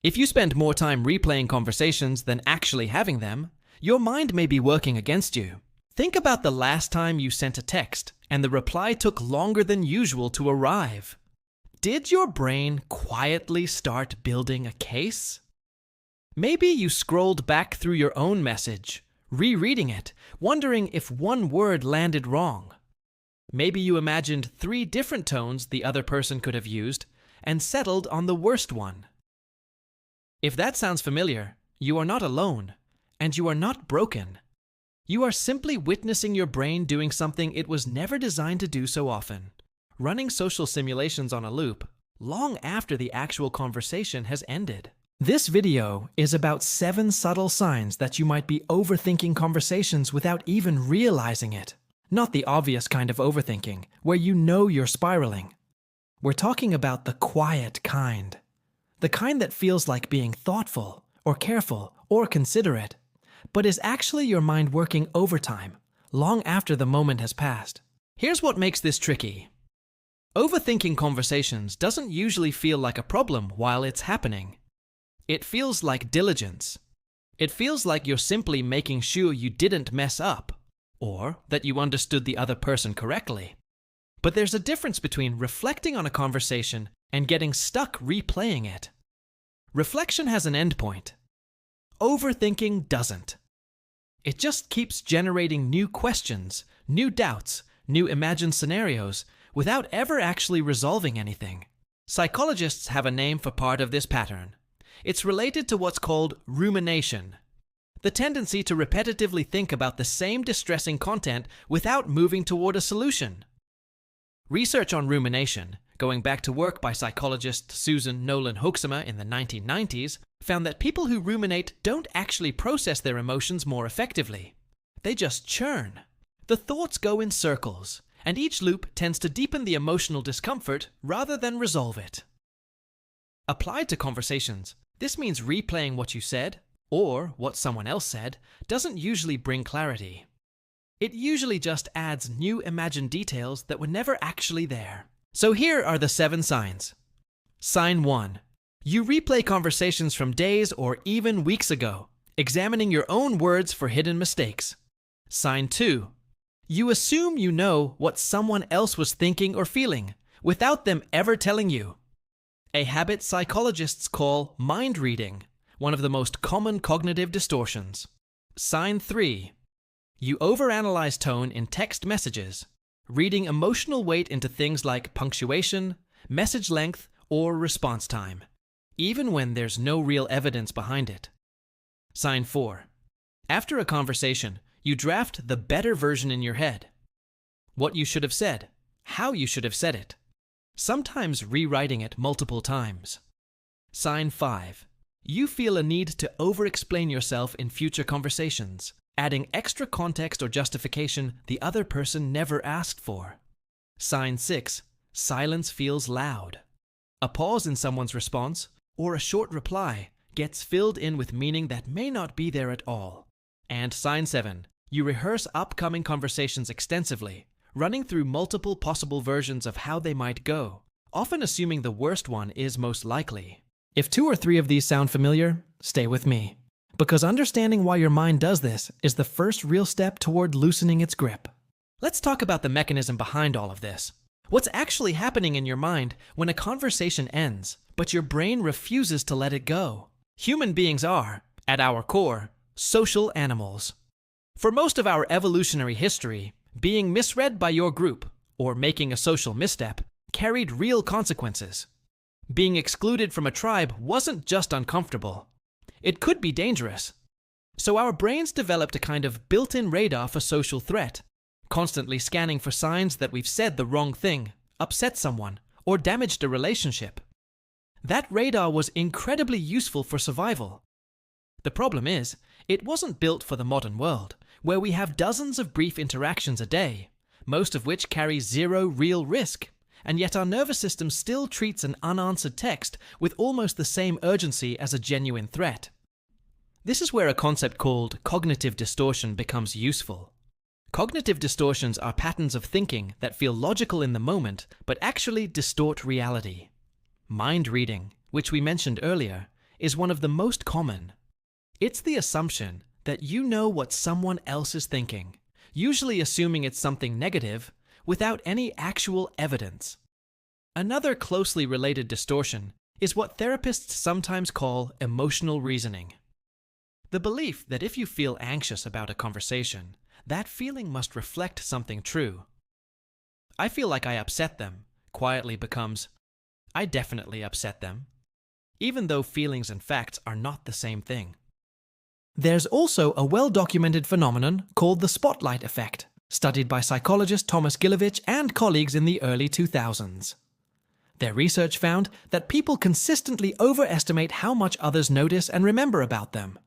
If you spend more time replaying conversations than actually having them, your mind may be working against you. Think about the last time you sent a text and the reply took longer than usual to arrive. Did your brain quietly start building a case? Maybe you scrolled back through your own message, rereading it, wondering if one word landed wrong. Maybe you imagined 3 different tones the other person could have used and settled on the worst one. If that sounds familiar, you are not alone, and you are not broken. You are simply witnessing your brain doing something it was never designed to do so often, running social simulations on a loop long after the actual conversation has ended. This video is about 7 subtle signs that you might be overthinking conversations without even realizing it. Not the obvious kind of overthinking, where you know you're spiraling. We're talking about the quiet kind. The kind that feels like being thoughtful, or careful, or considerate, but is actually your mind working overtime, long after the moment has passed. Here's what makes this tricky. Overthinking conversations doesn't usually feel like a problem while it's happening. It feels like diligence. It feels like you're simply making sure you didn't mess up, or that you understood the other person correctly. But there's a difference between reflecting on a conversation and getting stuck replaying it. Reflection has an endpoint. Overthinking doesn't. It just keeps generating new questions, new doubts, new imagined scenarios, without ever actually resolving anything. Psychologists have a name for part of this pattern. It's related to what's called rumination, the tendency to repetitively think about the same distressing content without moving toward a solution. Research on rumination, going back to work by psychologist Susan Nolan Hoeksema in the 1990s, found that people who ruminate don't actually process their emotions more effectively. They just churn. The thoughts go in circles, and each loop tends to deepen the emotional discomfort rather than resolve it. Applied to conversations, this means replaying what you said, or what someone else said, doesn't usually bring clarity. It usually just adds new imagined details that were never actually there. So here are the 7 signs. Sign 1. You replay conversations from days or even weeks ago, examining your own words for hidden mistakes. Sign 2. You assume you know what someone else was thinking or feeling, without them ever telling you. A habit psychologists call mind reading, one of the most common cognitive distortions. Sign 3. You overanalyze tone in text messages, reading emotional weight into things like punctuation, message length, or response time, even when there's no real evidence behind it. Sign 4. After a conversation, you draft the better version in your head. What you should have said, how you should have said it, sometimes rewriting it multiple times. Sign 5. You feel a need to over-explain yourself in future conversations, adding extra context or justification the other person never asked for. Sign 6. Silence feels loud. A pause in someone's response, or a short reply, gets filled in with meaning that may not be there at all. And sign 7. You rehearse upcoming conversations extensively, running through multiple possible versions of how they might go, often assuming the worst one is most likely. If 2 or 3 of these sound familiar, stay with me. Because understanding why your mind does this is the first real step toward loosening its grip. Let's talk about the mechanism behind all of this. What's actually happening in your mind when a conversation ends, but your brain refuses to let it go? Human beings are, at our core, social animals. For most of our evolutionary history, being misread by your group, or making a social misstep, carried real consequences. Being excluded from a tribe wasn't just uncomfortable. It could be dangerous. So our brains developed a kind of built-in radar for social threat, constantly scanning for signs that we've said the wrong thing, upset someone, or damaged a relationship. That radar was incredibly useful for survival. The problem is, it wasn't built for the modern world, where we have dozens of brief interactions a day, most of which carry 0 real risk, and yet our nervous system still treats an unanswered text with almost the same urgency as a genuine threat. This is where a concept called cognitive distortion becomes useful. Cognitive distortions are patterns of thinking that feel logical in the moment, but actually distort reality. Mind reading, which we mentioned earlier, is one of the most common. It's the assumption that you know what someone else is thinking, usually assuming it's something negative, without any actual evidence. Another closely related distortion is what therapists sometimes call emotional reasoning. The belief that if you feel anxious about a conversation, that feeling must reflect something true. I feel like I upset them quietly becomes, I definitely upset them, even though feelings and facts are not the same thing. There's also a well-documented phenomenon called the spotlight effect, studied by psychologist Thomas Gilovich and colleagues in the early 2000s. Their research found that people consistently overestimate how much others notice and remember about them.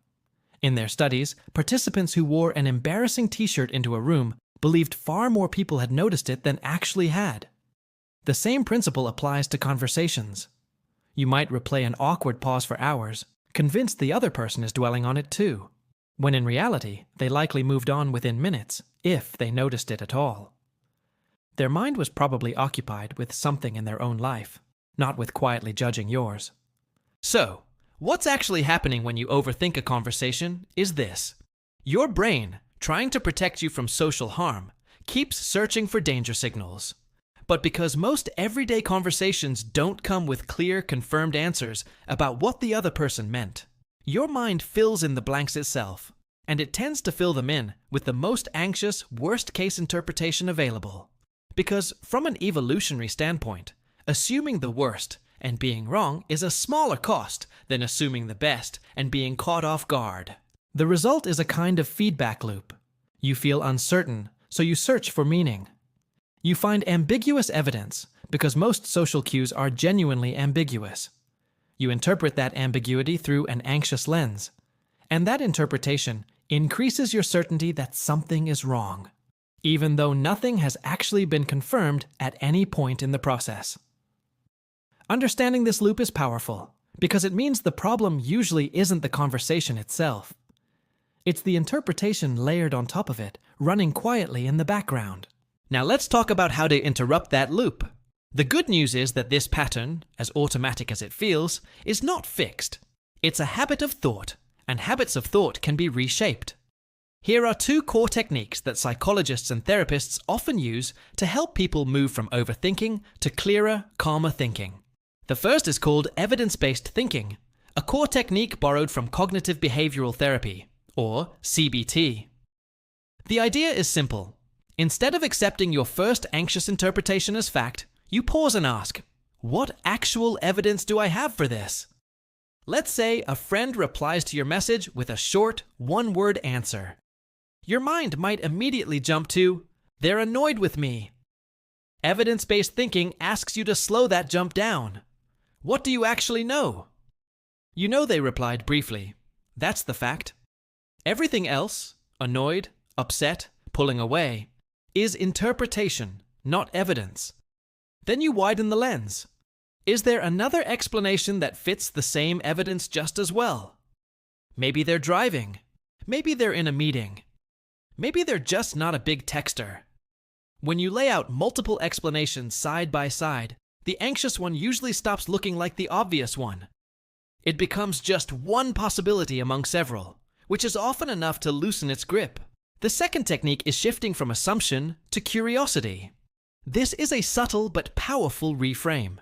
In their studies, participants who wore an embarrassing t-shirt into a room believed far more people had noticed it than actually had. The same principle applies to conversations. You might replay an awkward pause for hours, convinced the other person is dwelling on it too, when in reality, they likely moved on within minutes, if they noticed it at all. Their mind was probably occupied with something in their own life, not with quietly judging yours. So, what's actually happening when you overthink a conversation is this. Your brain, trying to protect you from social harm, keeps searching for danger signals. But because most everyday conversations don't come with clear, confirmed answers about what the other person meant, your mind fills in the blanks itself, and it tends to fill them in with the most anxious, worst-case interpretation available. Because from an evolutionary standpoint, assuming the worst and being wrong is a smaller cost than assuming the best and being caught off guard. The result is a kind of feedback loop. You feel uncertain, so you search for meaning. You find ambiguous evidence because most social cues are genuinely ambiguous. You interpret that ambiguity through an anxious lens, and that interpretation increases your certainty that something is wrong, even though nothing has actually been confirmed at any point in the process. Understanding this loop is powerful because it means the problem usually isn't the conversation itself. It's the interpretation layered on top of it, running quietly in the background. Now let's talk about how to interrupt that loop. The good news is that this pattern, as automatic as it feels, is not fixed. It's a habit of thought, and habits of thought can be reshaped. Here are two core techniques that psychologists and therapists often use to help people move from overthinking to clearer, calmer thinking. The first is called evidence-based thinking, a core technique borrowed from cognitive behavioral therapy, or CBT. The idea is simple. Instead of accepting your first anxious interpretation as fact, you pause and ask, what actual evidence do I have for this? Let's say a friend replies to your message with a short, one-word answer. Your mind might immediately jump to, they're annoyed with me. Evidence-based thinking asks you to slow that jump down. What do you actually know? You know they replied briefly. That's the fact. Everything else, annoyed, upset, pulling away, is interpretation, not evidence. Then you widen the lens. Is there another explanation that fits the same evidence just as well? Maybe they're driving. Maybe they're in a meeting. Maybe they're just not a big texter. When you lay out multiple explanations side by side, the anxious one usually stops looking like the obvious one. It becomes just one possibility among several, which is often enough to loosen its grip. The second technique is shifting from assumption to curiosity. This is a subtle but powerful reframe.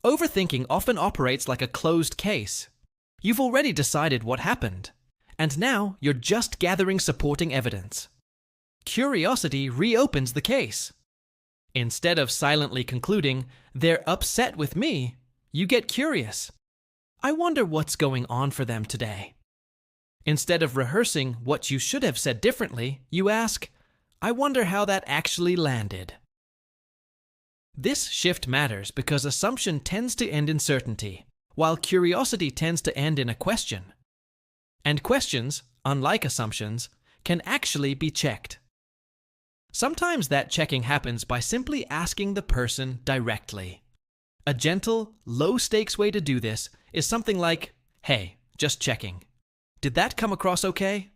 Overthinking often operates like a closed case. You've already decided what happened, and now you're just gathering supporting evidence. Curiosity reopens the case. Instead of silently concluding, they're upset with me, you get curious. I wonder what's going on for them today. Instead of rehearsing what you should have said differently, you ask, I wonder how that actually landed. This shift matters because assumption tends to end in certainty, while curiosity tends to end in a question. And questions, unlike assumptions, can actually be checked. Sometimes that checking happens by simply asking the person directly. A gentle, low-stakes way to do this is something like, hey, just checking. Did that come across okay?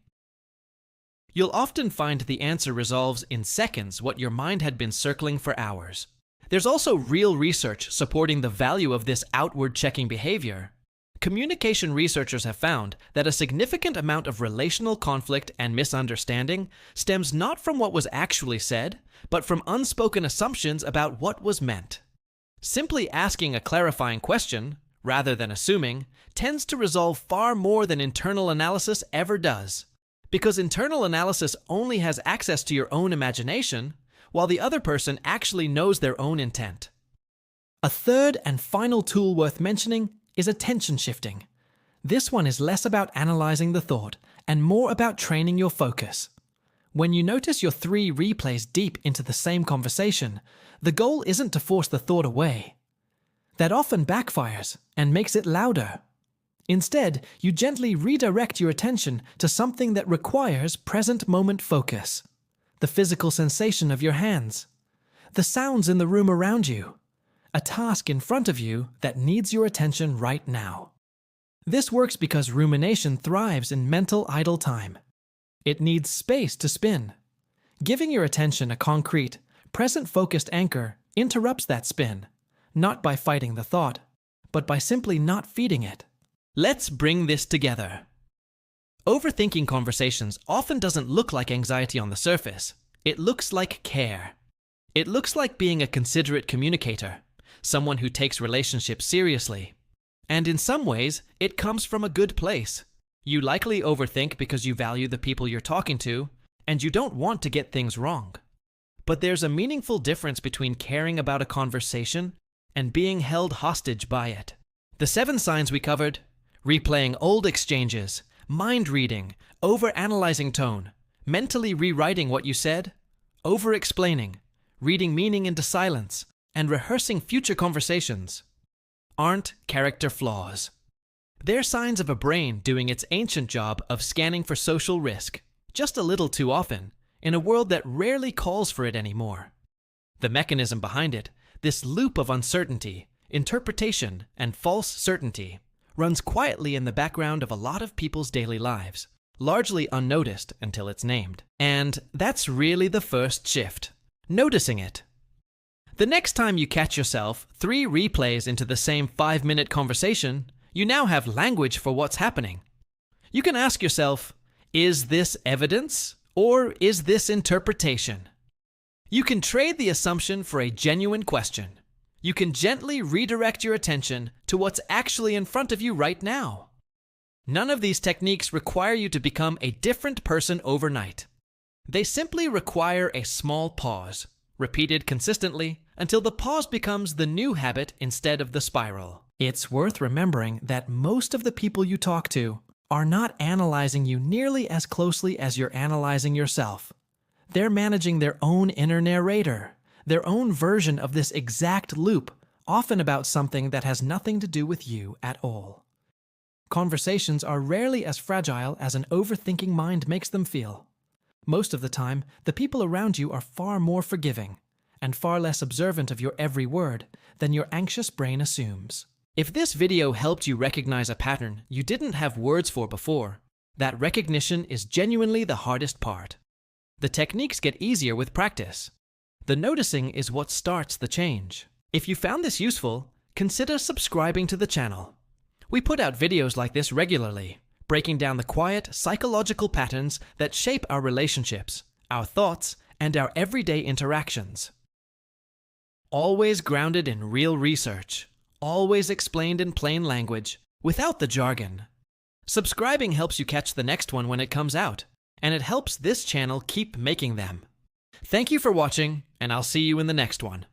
You'll often find the answer resolves in seconds what your mind had been circling for hours. There's also real research supporting the value of this outward checking behavior. Communication researchers have found that a significant amount of relational conflict and misunderstanding stems not from what was actually said, but from unspoken assumptions about what was meant. Simply asking a clarifying question, rather than assuming, tends to resolve far more than internal analysis ever does. Because internal analysis only has access to your own imagination, while the other person actually knows their own intent. A third and final tool worth mentioning is attention shifting. This one is less about analyzing the thought and more about training your focus. When you notice your 3 replays deep into the same conversation, the goal isn't to force the thought away. That often backfires and makes it louder. Instead, you gently redirect your attention to something that requires present moment focus. The physical sensation of your hands, the sounds in the room around you, a task in front of you that needs your attention right now. This works because rumination thrives in mental idle time. It needs space to spin. Giving your attention a concrete, present-focused anchor interrupts that spin, not by fighting the thought, but by simply not feeding it. Let's bring this together. Overthinking conversations often doesn't look like anxiety on the surface. It looks like care. It looks like being a considerate communicator, someone who takes relationships seriously. And in some ways, it comes from a good place. You likely overthink because you value the people you're talking to, and you don't want to get things wrong. But there's a meaningful difference between caring about a conversation and being held hostage by it. The 7 signs we covered: replaying old exchanges, mind reading, over-analyzing tone, mentally rewriting what you said, over-explaining, reading meaning into silence, and rehearsing future conversations, aren't character flaws. They're signs of a brain doing its ancient job of scanning for social risk, just a little too often, in a world that rarely calls for it anymore. The mechanism behind it, this loop of uncertainty, interpretation, and false certainty, runs quietly in the background of a lot of people's daily lives, largely unnoticed until it's named. And that's really the first shift: noticing it. The next time you catch yourself 3 replays into the same 5-minute conversation, you now have language for what's happening. You can ask yourself, is this evidence or is this interpretation? You can trade the assumption for a genuine question. You can gently redirect your attention to what's actually in front of you right now. None of these techniques require you to become a different person overnight. They simply require a small pause, repeated consistently until the pause becomes the new habit instead of the spiral. It's worth remembering that most of the people you talk to are not analyzing you nearly as closely as you're analyzing yourself. They're managing their own inner narrator, their own version of this exact loop, often about something that has nothing to do with you at all. Conversations are rarely as fragile as an overthinking mind makes them feel. Most of the time, the people around you are far more forgiving and far less observant of your every word than your anxious brain assumes. If this video helped you recognize a pattern you didn't have words for before, that recognition is genuinely the hardest part. The techniques get easier with practice. The noticing is what starts the change. If you found this useful, consider subscribing to the channel. We put out videos like this regularly, breaking down the quiet, psychological patterns that shape our relationships, our thoughts, and our everyday interactions. Always grounded in real research, always explained in plain language, without the jargon. Subscribing helps you catch the next one when it comes out, and it helps this channel keep making them. Thank you for watching, and I'll see you in the next one.